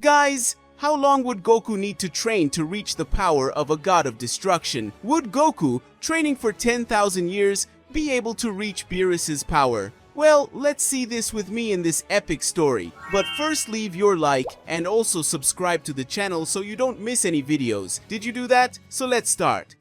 guys, how long would Goku need to train to reach the power of a god of destruction? Would Goku, training for 10,000 years, be able to reach Beerus's power? Well, let's see this with me in this epic story. But first leave your like and also subscribe to the channel so you don't miss any videos. Did you do that? So let's start.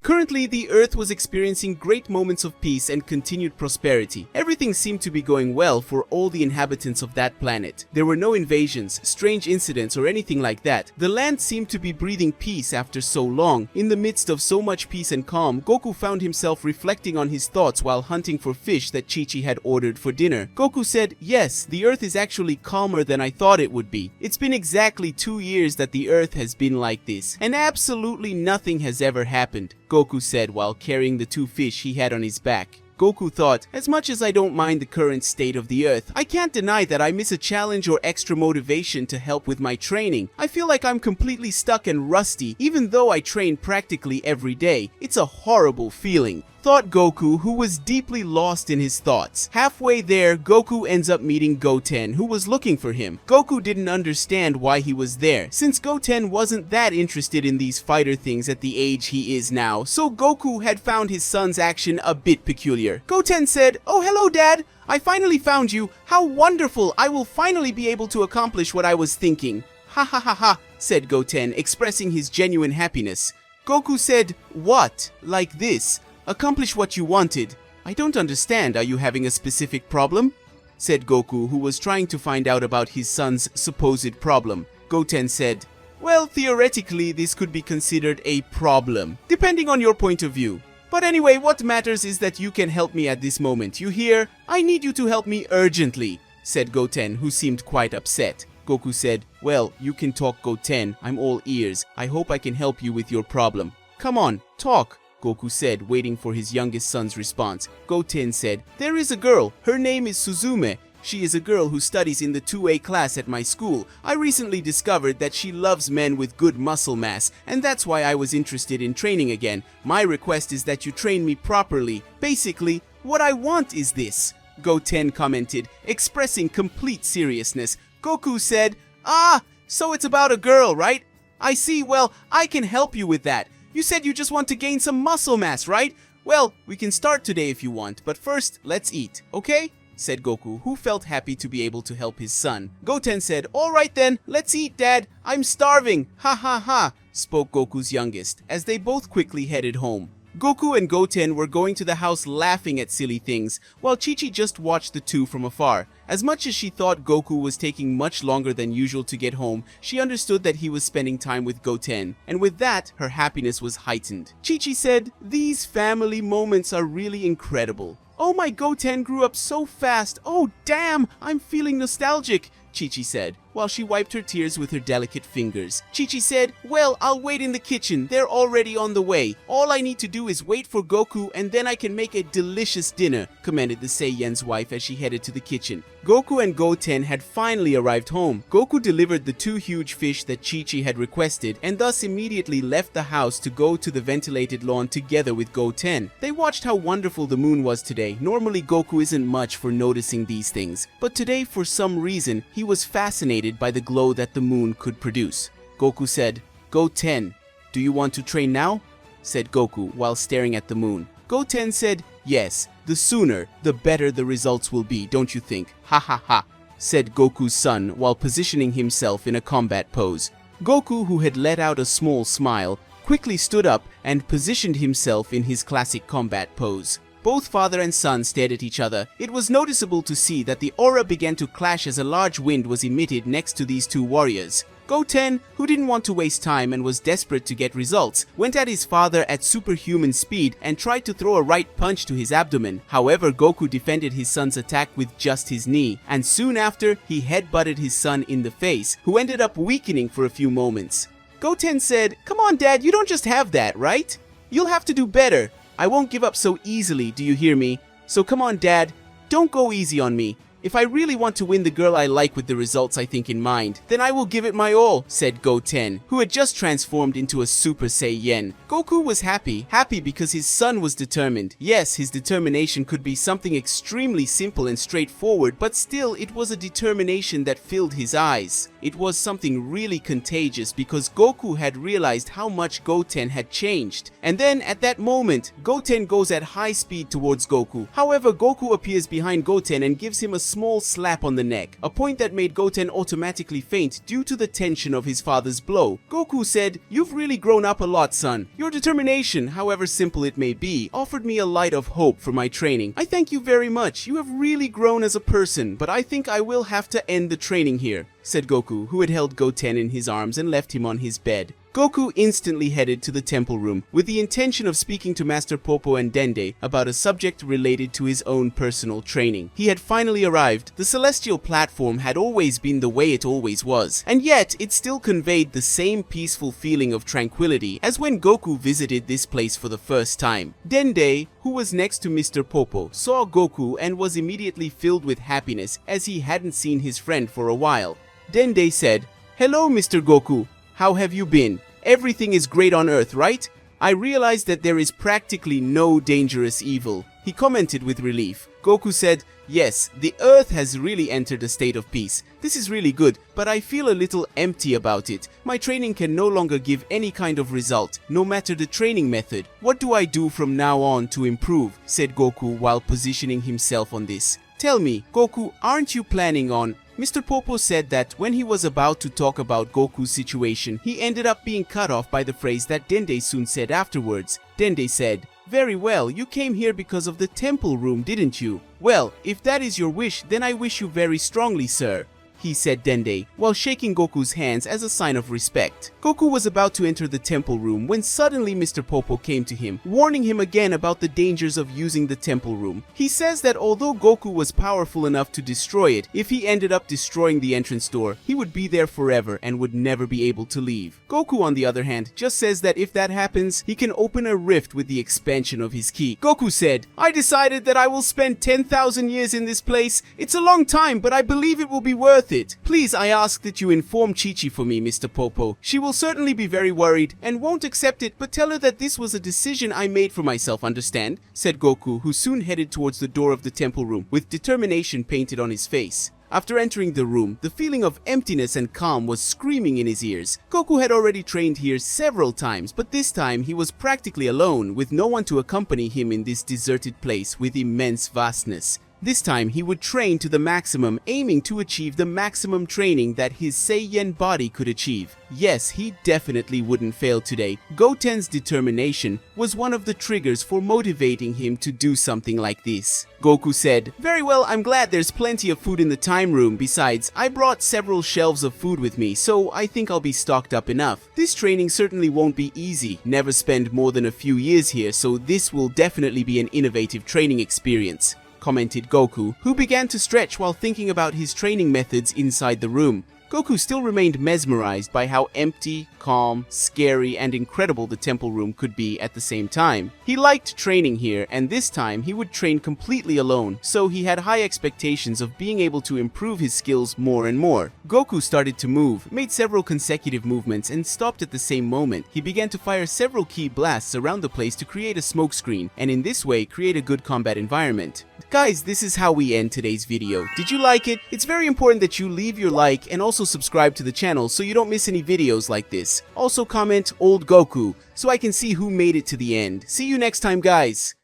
Currently, the Earth was experiencing great moments of peace and continued prosperity. Everything seemed to be going well for all the inhabitants of that planet. There were no invasions, strange incidents, or anything like that. The land seemed to be breathing peace after so long. In the midst of so much peace and calm, Goku found himself reflecting on his thoughts while hunting for fish that Chi-Chi had ordered for dinner. Goku said, "Yes, the Earth is actually calmer than I thought it would be. It's been exactly 2 years that the Earth has been like this, and absolutely nothing has ever happened," Goku said while carrying the 2 fish he had on his back. Goku thought, as much as I don't mind the current state of the Earth, I can't deny that I miss a challenge or extra motivation to help with my training. I feel like I'm completely stuck and rusty, even though I train practically every day. It's a horrible feeling, thought Goku, who was deeply lost in his thoughts. Halfway there, Goku ends up meeting Goten, who was looking for him. Goku didn't understand why he was there, since Goten wasn't that interested in these fighter things at the age he is now, so Goku had found his son's action a bit peculiar. Goten said, "Oh, hello, Dad! I finally found you! How wonderful! I will finally be able to accomplish what I was thinking." "Ha ha ha ha," said Goten, expressing his genuine happiness. Goku said, "What? Like this? Accomplish what you wanted? I don't understand. Are you having a specific problem?" said Goku, who was trying to find out about his son's supposed problem. Goten said, "Well, theoretically, this could be considered a problem, depending on your point of view. But anyway, what matters is that you can help me at this moment. You hear? I need you to help me urgently," said Goten, who seemed quite upset. Goku said, "Well, you can talk, Goten. I'm all ears. I hope I can help you with your problem. Come on, talk," Goku said, waiting for his youngest son's response. Goten said, "There is a girl. Her name is Suzume. She is a girl who studies in the 2A class at my school. I recently discovered that she loves men with good muscle mass, and that's why I was interested in training again. My request is that you train me properly. Basically, what I want is this," Goten commented, expressing complete seriousness. Goku said, "Ah, so it's about a girl, right? I see. Well, I can help you with that. You said you just want to gain some muscle mass, right? Well, we can start today if you want, but first, let's eat, okay?" said Goku, who felt happy to be able to help his son. Goten said, "Alright then, let's eat, Dad. I'm starving. Ha ha ha," spoke Goku's youngest, as they both quickly headed home. Goku and Goten were going to the house laughing at silly things, while Chi-Chi just watched the two from afar. As much as she thought Goku was taking much longer than usual to get home, she understood that he was spending time with Goten, and with that, her happiness was heightened. Chi-Chi said, "These family moments are really incredible. Oh, my Goten grew up so fast. Oh, damn, I'm feeling nostalgic," Chi-Chi said, while she wiped her tears with her delicate fingers. Chi-Chi said, "Well, I'll wait in the kitchen. They're already on the way. All I need to do is wait for Goku and then I can make a delicious dinner," commented the Saiyan's wife as she headed to the kitchen. Goku and Goten had finally arrived home. Goku delivered the 2 huge fish that Chi-Chi had requested and thus immediately left the house to go to the ventilated lawn together with Goten. They watched how wonderful the moon was today. Normally Goku isn't much for noticing these things, but today for some reason he was fascinated by the glow that the moon could produce. Goku said, "Goten, do you want to train now?" said Goku while staring at the moon. Goten said, "Yes, the sooner, the better the results will be, don't you think? Ha ha ha," said Goku's son while positioning himself in a combat pose. Goku, who had let out a small smile, quickly stood up and positioned himself in his classic combat pose. Both father and son stared at each other. It was noticeable to see that the aura began to clash as a large wind was emitted next to these 2 warriors. Goten, who didn't want to waste time and was desperate to get results, went at his father at superhuman speed and tried to throw a right punch to his abdomen. However, Goku defended his son's attack with just his knee, and soon after, he headbutted his son in the face, who ended up weakening for a few moments. Goten said, "Come on, Dad, you don't just have that, right? You'll have to do better. I won't give up so easily, do you hear me? So come on, Dad, don't go easy on me. If I really want to win the girl I like with the results I think in mind, then I will give it my all," said Goten, who had just transformed into a Super Saiyan. Goku was happy because his son was determined. Yes, his determination could be something extremely simple and straightforward, but still it was a determination that filled his eyes. it was something really contagious because Goku had realized how much Goten had changed. And then at that moment, Goten goes at high speed towards Goku. However, Goku appears behind Goten and gives him a small slap on the neck, a point that made Goten automatically faint due to the tension of his father's blow. Goku said, "You've really grown up a lot, son. Your determination, however simple it may be, offered me a light of hope for my training. I thank you very much. You have really grown as a person, but I think I will have to end the training here," said Goku, who had held Goten in his arms and left him on his bed. Goku instantly headed to the temple room with the intention of speaking to Master Popo and Dende about a subject related to his own personal training. He had finally arrived. The celestial platform had always been the way it always was, and yet it still conveyed the same peaceful feeling of tranquility as when Goku visited this place for the first time. Dende, who was next to Mr. Popo, saw Goku and was immediately filled with happiness as he hadn't seen his friend for a while. Dende said, "Hello, Mr. Goku. How have you been? Everything is great on Earth, right? I realize that there is practically no dangerous evil," he commented with relief. Goku said, "Yes, the Earth has really entered a state of peace. This is really good, but I feel a little empty about it. My training can no longer give any kind of result, no matter the training method. What do I do from now on to improve?" said Goku while positioning himself on this. "Tell me, Goku, aren't you planning on..." Mr. Popo said that when he was about to talk about Goku's situation, he ended up being cut off by the phrase that Dende soon said afterwards. Dende said, "Very well, you came here because of the temple room, didn't you? Well, if that is your wish, then I wish you very strongly, sir," he said Dende, while shaking Goku's hands as a sign of respect. Goku was about to enter the temple room when suddenly Mr. Popo came to him, warning him again about the dangers of using the temple room. He says that although Goku was powerful enough to destroy it, if he ended up destroying the entrance door, he would be there forever and would never be able to leave. Goku, on the other hand, just says that if that happens, he can open a rift with the expansion of his ki. Goku said, "I decided that I will spend 10,000 years in this place. It's a long time, but I believe it will be worth it. Please, I ask that you inform Chi-Chi for me, Mr. Popo. She will certainly be very worried and won't accept it, but tell her that this was a decision I made for myself, understand?" said Goku, who soon headed towards the door of the temple room with determination painted on his face. After entering the room, the feeling of emptiness and calm was screaming in his ears. Goku had already trained here several times, but this time he was practically alone, with no one to accompany him in this deserted place with immense vastness. This time he would train to the maximum, aiming to achieve the maximum training that his Saiyan body could achieve. Yes, he definitely wouldn't fail today. Goten's determination was one of the triggers for motivating him to do something like this. Goku said, "Very well, I'm glad there's plenty of food in the time room. Besides, I brought several shelves of food with me, so I think I'll be stocked up enough. This training certainly won't be easy. Never spend more than a few years here, so this will definitely be an innovative training experience," commented Goku, who began to stretch while thinking about his training methods inside the room. Goku still remained mesmerized by how empty, calm, scary, and incredible the temple room could be at the same time. He liked training here, and this time he would train completely alone, so he had high expectations of being able to improve his skills more and more. Goku started to move, made several consecutive movements, and stopped at the same moment. He began to fire several key blasts around the place to create a smoke screen, and in this way create a good combat environment. Guys, this is how we end today's video. Did you like it? It's very important that you leave your like and also subscribe to the channel so you don't miss any videos like this. Also comment "Old Goku" so I can see who made it to the end. See you next time, guys!